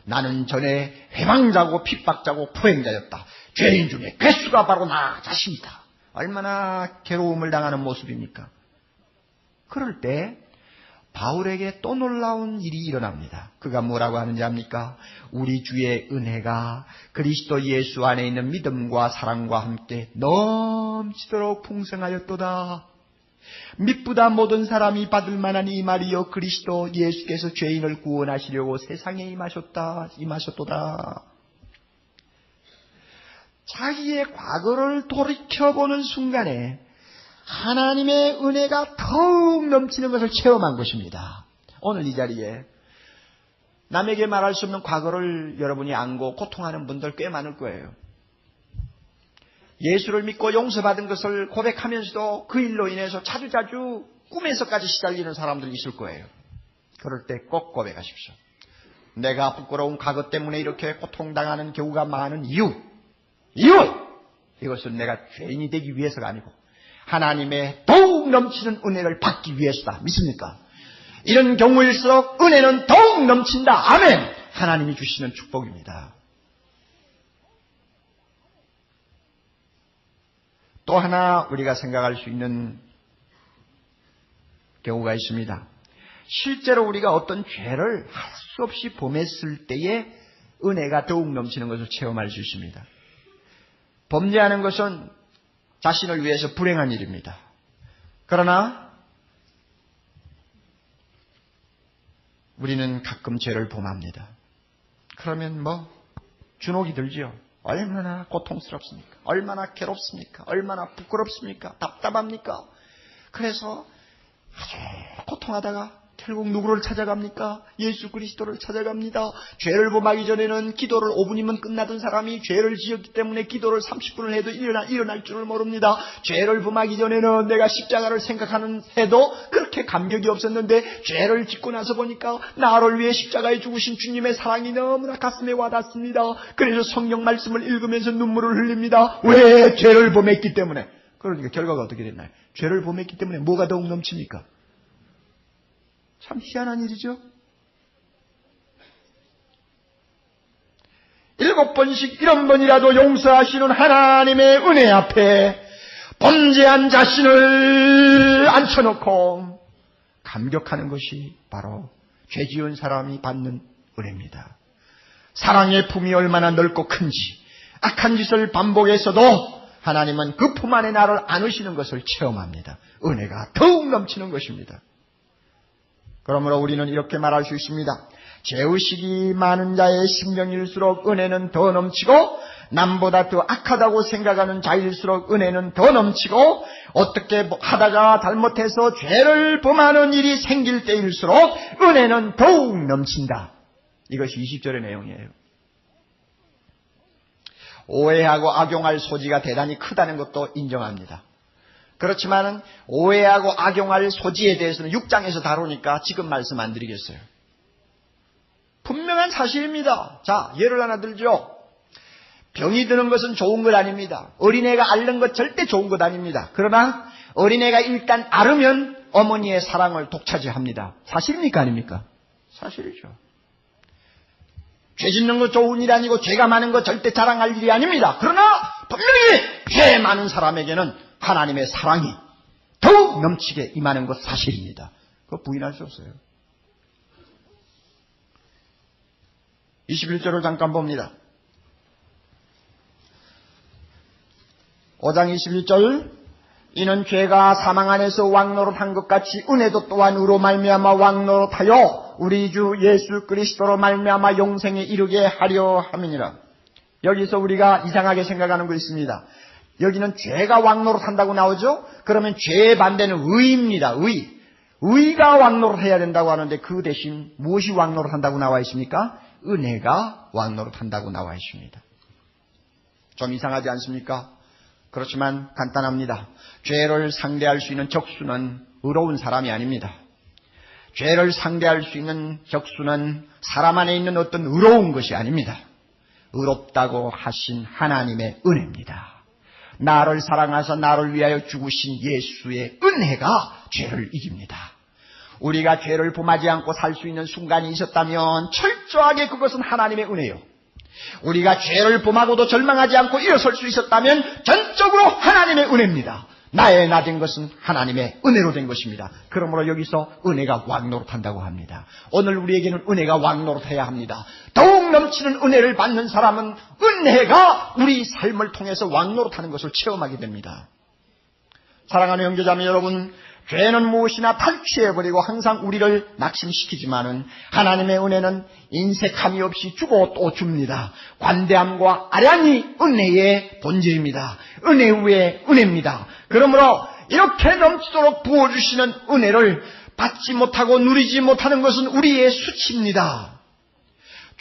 나는 전에 회방자고 핍박자고 포행자였다. 죄인 중에 괴수가 바로 나 자신이다. 얼마나 괴로움을 당하는 모습입니까? 그럴 때 바울에게 또 놀라운 일이 일어납니다. 그가 뭐라고 하는지 압니까? 우리 주의 은혜가 그리스도 예수 안에 있는 믿음과 사랑과 함께 넘치도록 풍성하였도다. 믿보다 모든 사람이 받을 만한 이 말이요 그리스도 예수께서 죄인을 구원하시려고 세상에 임하셨도다. 자기의 과거를 돌이켜보는 순간에 하나님의 은혜가 더욱 넘치는 것을 체험한 것입니다. 오늘 이 자리에 남에게 말할 수 없는 과거를 여러분이 안고 고통하는 분들 꽤 많을 거예요. 예수를 믿고 용서받은 것을 고백하면서도 그 일로 인해서 자주자주 꿈에서까지 시달리는 사람들이 있을 거예요. 그럴 때 꼭 고백하십시오. 내가 부끄러운 과거 때문에 이렇게 고통당하는 경우가 많은 이유 이것은 내가 죄인이 되기 위해서가 아니고 하나님의 더욱 넘치는 은혜를 받기 위해서다. 믿습니까? 이런 경우일수록 은혜는 더욱 넘친다. 아멘. 하나님이 주시는 축복입니다. 또 하나 우리가 생각할 수 있는 경우가 있습니다. 실제로 우리가 어떤 죄를 할 수 없이 범했을 때에 은혜가 더욱 넘치는 것을 체험할 수 있습니다. 범죄하는 것은 자신을 위해서 불행한 일입니다. 그러나 우리는 가끔 죄를 범합니다. 그러면 주눅이 들지요. 얼마나 고통스럽습니까? 얼마나 괴롭습니까? 얼마나 부끄럽습니까? 답답합니까? 그래서 아주 고통하다가 결국 누구를 찾아갑니까? 예수 그리스도를 찾아갑니다. 죄를 범하기 전에는 기도를 5분이면 끝나던 사람이 죄를 지었기 때문에 기도를 30분을 해도 일어날 줄을 모릅니다. 죄를 범하기 전에는 내가 십자가를 생각하는 해도 그렇게 감격이 없었는데 죄를 짓고 나서 보니까 나를 위해 십자가에 죽으신 주님의 사랑이 너무나 가슴에 와닿습니다. 그래서 성경 말씀을 읽으면서 눈물을 흘립니다. 왜? 죄를 범했기 때문에. 그러니까 결과가 어떻게 됐나요? 죄를 범했기 때문에 뭐가 더욱 넘칩니까? 참 희한한 일이죠. 7번씩 1번이라도 용서하시는 하나님의 은혜 앞에 범죄한 자신을 앉혀놓고 감격하는 것이 바로 죄 지은 사람이 받는 은혜입니다. 사랑의 품이 얼마나 넓고 큰지 악한 짓을 반복해서도 하나님은 그 품 안에 나를 안으시는 것을 체험합니다. 은혜가 더욱 넘치는 것입니다. 그러므로 우리는 이렇게 말할 수 있습니다. 죄의식이 많은 자의 심령일수록 은혜는 더 넘치고 남보다 더 악하다고 생각하는 자일수록 은혜는 더 넘치고 어떻게 하다가 잘못해서 죄를 범하는 일이 생길 때일수록 은혜는 더욱 넘친다. 이것이 20절의 내용이에요. 오해하고 악용할 소지가 대단히 크다는 것도 인정합니다. 그렇지만 오해하고 악용할 소지에 대해서는 6장에서 다루니까 지금 말씀 안 드리겠어요. 분명한 사실입니다. 자, 예를 하나 들죠. 병이 드는 것은 좋은 것 아닙니다. 어린애가 앓는 것 절대 좋은 것 아닙니다. 그러나 어린애가 일단 앓으면 어머니의 사랑을 독차지합니다. 사실입니까 아닙니까? 사실이죠. 죄 짓는 거 좋은 일이 아니고 죄가 많은 거 절대 자랑할 일이 아닙니다. 그러나 분명히 죄 많은 사람에게는 하나님의 사랑이 더욱 넘치게 임하는 것 사실입니다. 그거 부인할 수 없어요. 21절을 잠깐 봅니다. 5장 21절 이는 죄가 사망 안에서 왕노릇한 것 같이 은혜도 또한 의로 말미암아 왕노릇하여 우리 주 예수 그리스도로 말미암아 영생에 이르게 하려 함이니라. 여기서 우리가 이상하게 생각하는 거 있습니다. 여기는 죄가 왕노릇한다고 나오죠? 그러면 죄의 반대는 의입니다. 의가 왕노릇해야 된다고 하는데 그 대신 무엇이 왕노릇한다고 나와 있습니까? 은혜가 왕노릇한다고 나와 있습니다. 좀 이상하지 않습니까? 그렇지만 간단합니다. 죄를 상대할 수 있는 적수는 의로운 사람이 아닙니다. 죄를 상대할 수 있는 적수는 사람 안에 있는 어떤 의로운 것이 아닙니다. 의롭다고 하신 하나님의 은혜입니다. 나를 사랑하사 나를 위하여 죽으신 예수의 은혜가 죄를 이깁니다. 우리가 죄를 범하지 않고 살 수 있는 순간이 있었다면 철저하게 그것은 하나님의 은혜요. 우리가 죄를 범하고도 절망하지 않고 일어설 수 있었다면 전적으로 하나님의 은혜입니다. 나의 나 된 것은 하나님의 은혜로 된 것입니다. 그러므로 여기서 은혜가 왕노릇한다고 합니다. 오늘 우리에게는 은혜가 왕노릇해야 합니다. 더욱 넘치는 은혜를 받는 사람은 은혜가 우리 삶을 통해서 왕노릇하는 것을 체험하게 됩니다. 사랑하는 형제자매 여러분, 죄는 무엇이나 탈취해버리고 항상 우리를 낙심시키지만은 하나님의 은혜는 인색함이 없이 주고 또 줍니다. 관대함과 아량이 은혜의 본질입니다. 은혜 위에 은혜입니다. 그러므로 이렇게 넘치도록 부어주시는 은혜를 받지 못하고 누리지 못하는 것은 우리의 수치입니다.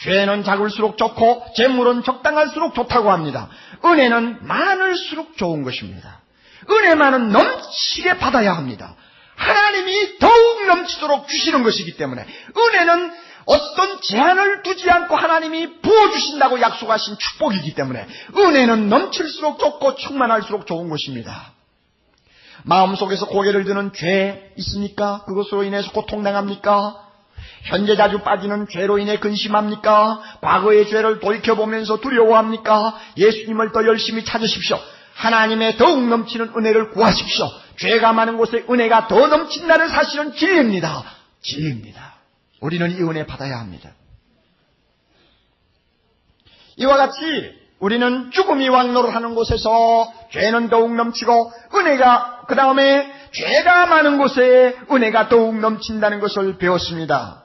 죄는 작을수록 좋고 재물은 적당할수록 좋다고 합니다. 은혜는 많을수록 좋은 것입니다. 은혜만은 넘치게 받아야 합니다. 하나님이 더욱 넘치도록 주시는 것이기 때문에 은혜는 어떤 제한을 두지 않고 하나님이 부어주신다고 약속하신 축복이기 때문에 은혜는 넘칠수록 좋고 충만할수록 좋은 것입니다. 마음속에서 고개를 드는 죄 있습니까? 그것으로 인해서 고통당합니까? 현재 자주 빠지는 죄로 인해 근심합니까? 과거의 죄를 돌이켜보면서 두려워합니까? 예수님을 더 열심히 찾으십시오. 하나님의 더욱 넘치는 은혜를 구하십시오. 죄가 많은 곳에 은혜가 더 넘친다는 사실은 진리입니다. 진리입니다. 우리는 이 은혜 받아야 합니다. 이와 같이 우리는 죽음이 왕노릇하는 곳에서 죄는 더욱 넘치고 은혜가 그 다음에 죄가 많은 곳에 은혜가 더욱 넘친다는 것을 배웠습니다.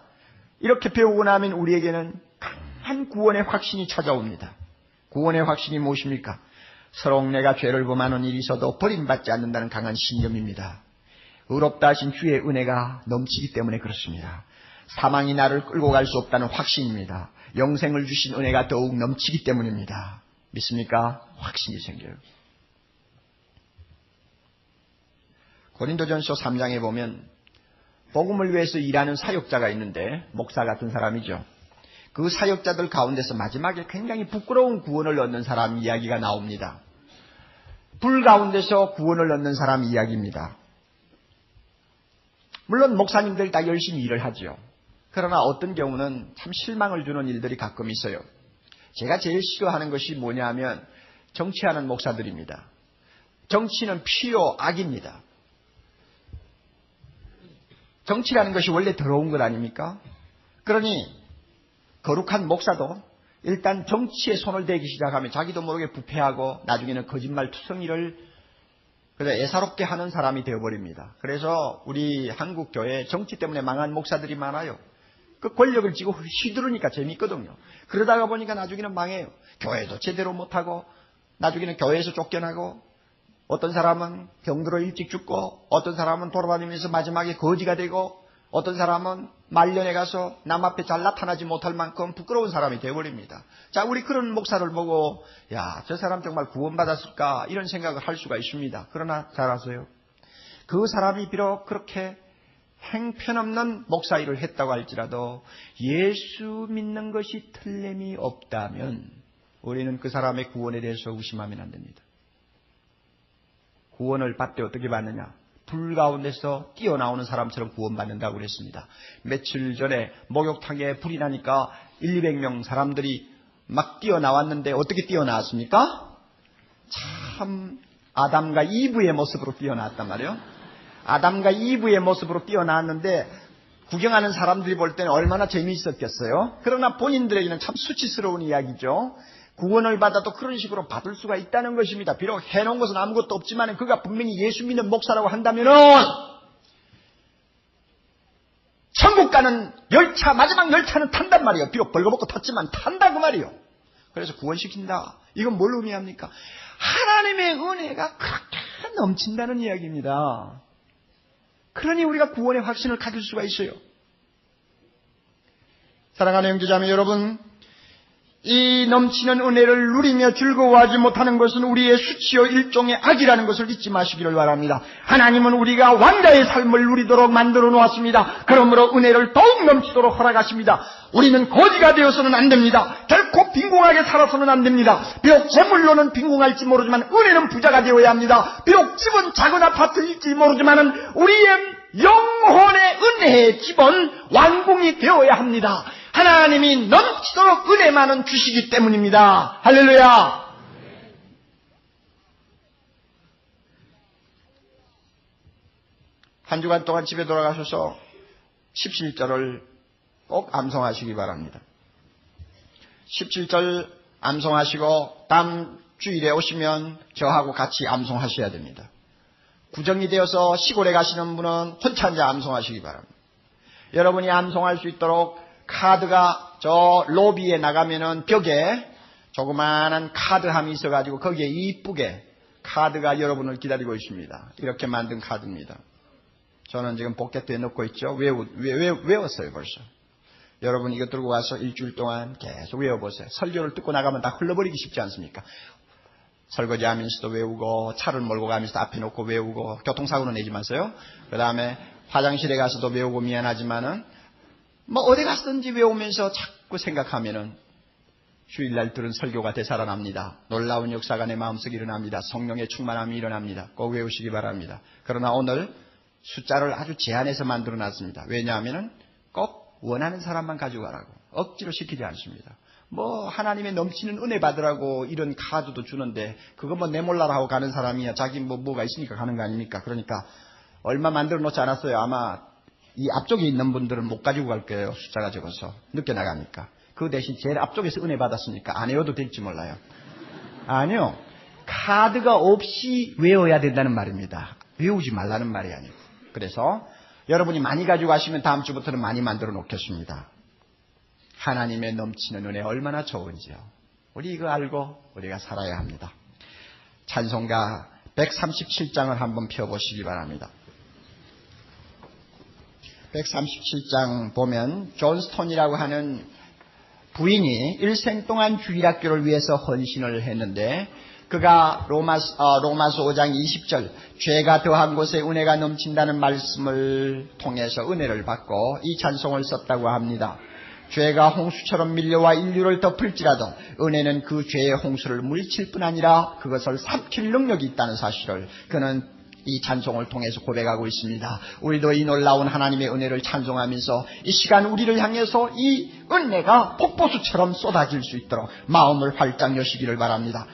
이렇게 배우고 나면 우리에게는 강한 구원의 확신이 찾아옵니다. 구원의 확신이 무엇입니까? 서로 내가 죄를 범하는 일이 있어도 버림받지 않는다는 강한 신념입니다. 의롭다 하신 주의 은혜가 넘치기 때문에 그렇습니다. 사망이 나를 끌고 갈 수 없다는 확신입니다. 영생을 주신 은혜가 더욱 넘치기 때문입니다. 믿습니까? 확신이 생겨요. 고린도전서 3장에 보면 복음을 위해서 일하는 사역자가 있는데 목사 같은 사람이죠. 그 사역자들 가운데서 마지막에 굉장히 부끄러운 구원을 얻는 사람 이야기가 나옵니다. 불 가운데서 구원을 얻는 사람 이야기입니다. 물론 목사님들 다 열심히 일을 하죠. 그러나 어떤 경우는 참 실망을 주는 일들이 가끔 있어요. 제가 제일 싫어하는 것이 뭐냐면 정치하는 목사들입니다. 정치는 필요 악입니다. 정치라는 것이 원래 더러운 것 아닙니까? 그러니 거룩한 목사도 일단 정치에 손을 대기 시작하면 자기도 모르게 부패하고 나중에는 거짓말투성이를 애사롭게 하는 사람이 되어버립니다. 그래서 우리 한국 교회에 정치 때문에 망한 목사들이 많아요. 그 권력을 쥐고 휘두르니까 재밌거든요. 그러다가 보니까 나중에는 망해요. 교회도 제대로 못하고 나중에는 교회에서 쫓겨나고 어떤 사람은 병들어 일찍 죽고 어떤 사람은 돌아다니면서 마지막에 거지가 되고 어떤 사람은 말년에 가서 남 앞에 잘 나타나지 못할 만큼 부끄러운 사람이 되어버립니다. 자, 우리 그런 목사를 보고 야, 저 사람 정말 구원받았을까 이런 생각을 할 수가 있습니다. 그러나 잘 아세요. 그 사람이 비록 그렇게 행편없는 목사 일을 했다고 할지라도 예수 믿는 것이 틀림이 없다면 우리는 그 사람의 구원에 대해서 의심하면 안 됩니다. 구원을 받되 어떻게 받느냐? 불 가운데서 뛰어나오는 사람처럼 구원받는다고 그랬습니다. 며칠 전에 목욕탕에 불이 나니까 200명 사람들이 막 뛰어나왔는데 어떻게 뛰어나왔습니까? 참 아담과 이브의 모습으로 뛰어나왔단 말이에요. 아담과 이브의 모습으로 뛰어나왔는데 구경하는 사람들이 볼 때는 얼마나 재미있었겠어요. 그러나 본인들에게는 참 수치스러운 이야기죠. 구원을 받아도 그런 식으로 받을 수가 있다는 것입니다. 비록 해놓은 것은 아무것도 없지만 그가 분명히 예수 믿는 목사라고 한다면은 천국 가는 열차, 마지막 열차는 탄단 말이에요. 비록 벌거벗고 탔지만 탄다 그 말이에요. 그래서 구원시킨다. 이건 뭘 의미합니까? 하나님의 은혜가 그렇게 넘친다는 이야기입니다. 그러니 우리가 구원의 확신을 가질 수가 있어요. 사랑하는 형제자매 여러분, 이 넘치는 은혜를 누리며 즐거워하지 못하는 것은 우리의 수치요 일종의 악이라는 것을 잊지 마시기를 바랍니다. 하나님은 우리가 왕자의 삶을 누리도록 만들어 놓았습니다. 그러므로 은혜를 더욱 넘치도록 허락하십니다. 우리는 거지가 되어서는 안 됩니다. 결코 빈궁하게 살아서는 안 됩니다. 비록 재물로는 빈궁할지 모르지만 은혜는 부자가 되어야 합니다. 비록 집은 작은 아파트일지 모르지만 우리의 영혼의 은혜의 집은 왕궁이 되어야 합니다. 하나님이 넘치도록 은혜만은 주시기 때문입니다. 할렐루야. 한 주간 동안 집에 돌아가셔서 17절을 꼭 암송하시기 바랍니다. 17절 암송하시고 다음 주일에 오시면 저하고 같이 암송하셔야 됩니다. 구정이 되어서 시골에 가시는 분은 혼자 앉아 암송하시기 바랍니다. 여러분이 암송할 수 있도록 카드가 저 로비에 나가면은 벽에 조그마한 카드함이 있어가지고 거기에 이쁘게 카드가 여러분을 기다리고 있습니다. 이렇게 만든 카드입니다. 저는 지금 포켓에 넣고 있죠. 외웠어요 벌써. 여러분 이거 들고 와서 일주일 동안 계속 외워보세요. 설교를 듣고 나가면 다 흘러버리기 쉽지 않습니까? 설거지하면서도 외우고 차를 몰고 가면서도 앞에 놓고 외우고 교통사고는 내지 마세요. 그 다음에 화장실에 가서도 외우고 미안하지만은 뭐 어디 갔든지 외우면서 자꾸 생각하면은 주일날 들은 설교가 되살아납니다. 놀라운 역사가 내 마음속에 일어납니다. 성령의 충만함이 일어납니다. 꼭 외우시기 바랍니다. 그러나 오늘 숫자를 아주 제한해서 만들어놨습니다. 왜냐하면은 꼭 원하는 사람만 가지고 가라고 억지로 시키지 않습니다. 뭐 하나님의 넘치는 은혜 받으라고 이런 카드도 주는데 그거 뭐 내몰라라 하고 가는 사람이야. 자기 뭐가 있으니까 가는 거 아닙니까? 그러니까 얼마 만들어 놓지 않았어요. 아마 이 앞쪽에 있는 분들은 못 가지고 갈 거예요. 숫자가 적어서 늦게 나가니까. 그 대신 제일 앞쪽에서 은혜 받았으니까 안 외워도 될지 몰라요. 아니요. 카드가 없이 외워야 된다는 말입니다. 외우지 말라는 말이 아니고. 그래서 여러분이 많이 가지고 가시면 다음 주부터는 많이 만들어 놓겠습니다. 하나님의 넘치는 은혜 얼마나 좋은지요. 우리 이거 알고 우리가 살아야 합니다. 찬송가 137장을 한번 펴보시기 바랍니다. 137장 보면 존 스톤이라고 하는 부인이 일생 동안 주일학교를 위해서 헌신을 했는데 그가 로마서 5장 20절 죄가 더한 곳에 은혜가 넘친다는 말씀을 통해서 은혜를 받고 이 찬송을 썼다고 합니다. 죄가 홍수처럼 밀려와 인류를 덮을지라도 은혜는 그 죄의 홍수를 물리칠 뿐 아니라 그것을 삼킬 능력이 있다는 사실을 그는 이 찬송을 통해서 고백하고 있습니다. 우리도 이 놀라운 하나님의 은혜를 찬송하면서 이 시간 우리를 향해서 이 은혜가 폭포수처럼 쏟아질 수 있도록 마음을 활짝 여시기를 바랍니다.